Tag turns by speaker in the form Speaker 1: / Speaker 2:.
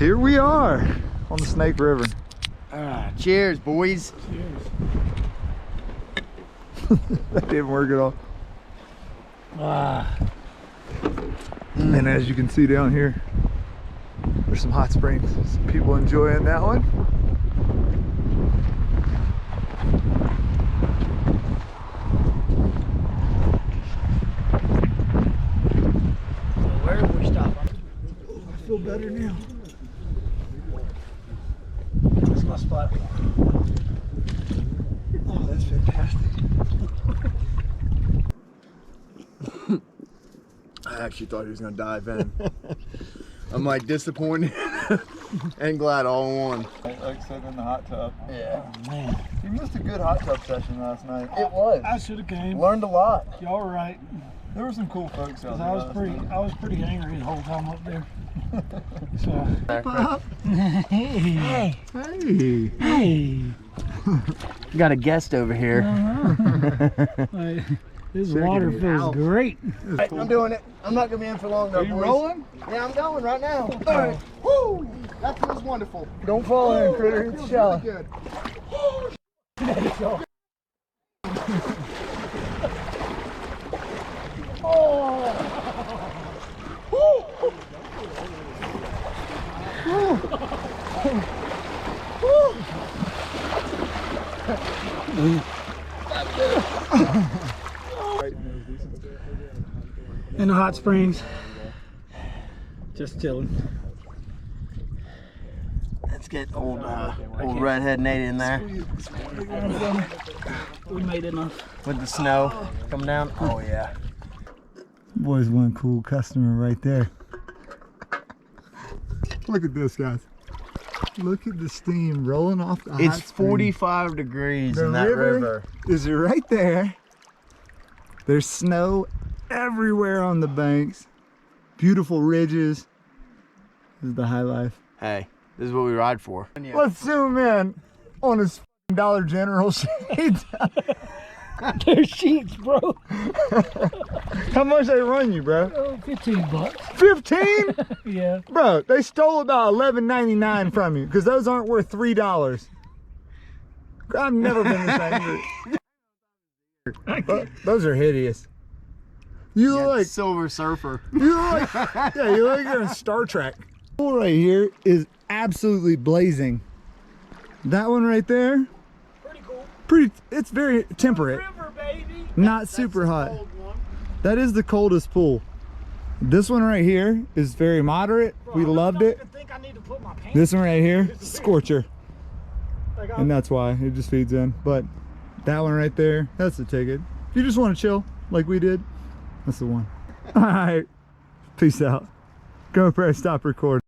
Speaker 1: Here we are on the Snake River.
Speaker 2: Cheers, boys.
Speaker 1: Cheers. That didn't work at all. And as you can see down here, there's some hot springs. Some people enjoying that one.
Speaker 2: Where did we stop?
Speaker 1: I feel better now.
Speaker 2: That's my spot.
Speaker 1: Oh, that's fantastic.
Speaker 3: I actually thought he was gonna dive in. I'm like disappointed and glad all in one.
Speaker 1: Like sitting in the hot tub.
Speaker 3: Yeah.
Speaker 2: Oh, man.
Speaker 1: You missed a good hot tub session last night.
Speaker 3: It was.
Speaker 2: I should have came.
Speaker 3: Learned a lot.
Speaker 2: Y'all were right.
Speaker 1: There were some cool folks out
Speaker 2: Cause
Speaker 1: there.
Speaker 2: I was pretty angry the whole time up there. So.
Speaker 1: Pop.
Speaker 2: Hey.
Speaker 1: Hey.
Speaker 2: Hey.
Speaker 3: Got a guest over here.
Speaker 2: Hey, this
Speaker 1: Checking
Speaker 2: water
Speaker 1: it
Speaker 2: feels
Speaker 1: out.
Speaker 2: great.
Speaker 3: Right, I'm doing it. I'm not gonna be in for long though,
Speaker 1: Are you
Speaker 3: boys.
Speaker 1: rolling?
Speaker 3: Yeah, I'm going right now. All right. Woo! That feels wonderful.
Speaker 1: Don't fall in, critter. It's
Speaker 3: Feels
Speaker 1: shallow.
Speaker 3: really good.
Speaker 2: In the hot springs. Just chilling.
Speaker 3: Let's get old redhead Nate in there
Speaker 2: We made enough.
Speaker 3: with the snow coming down. Oh yeah.
Speaker 1: Boy's one cool customer right there. Look at this, guys. Look at the steam rolling off the hot
Speaker 3: It's
Speaker 1: spring.
Speaker 3: 45 degrees
Speaker 1: The
Speaker 3: in that river.
Speaker 1: is right there. There's snow everywhere on the banks. Beautiful ridges. This is the high life.
Speaker 3: Hey, this is what we ride for.
Speaker 1: Let's zoom in on his Dollar General shades.
Speaker 2: They're sheets, bro.
Speaker 1: How much they run you, bro?
Speaker 2: Oh, $15.
Speaker 1: 15?
Speaker 2: Yeah.
Speaker 1: Bro, they stole about $11.99 from you because those aren't worth $3. I've never been this angry. Those are hideous. You look like
Speaker 3: Silver Surfer.
Speaker 1: you look like yeah, you look like you're in Star Trek. Pool right here is absolutely blazing. That one right there,
Speaker 2: Pretty cool.
Speaker 1: it's very temperate,
Speaker 2: River, baby.
Speaker 1: not super hot. That is the coldest pool. This one right here is very moderate. We loved it.
Speaker 2: I think I need to put my pants.
Speaker 1: This one right here, scorcher.
Speaker 2: Like
Speaker 1: And that's why it just feeds in. But that one right there, that's the ticket. If you just want to chill like we did, that's the one. All right, peace out. GoPro, stop recording.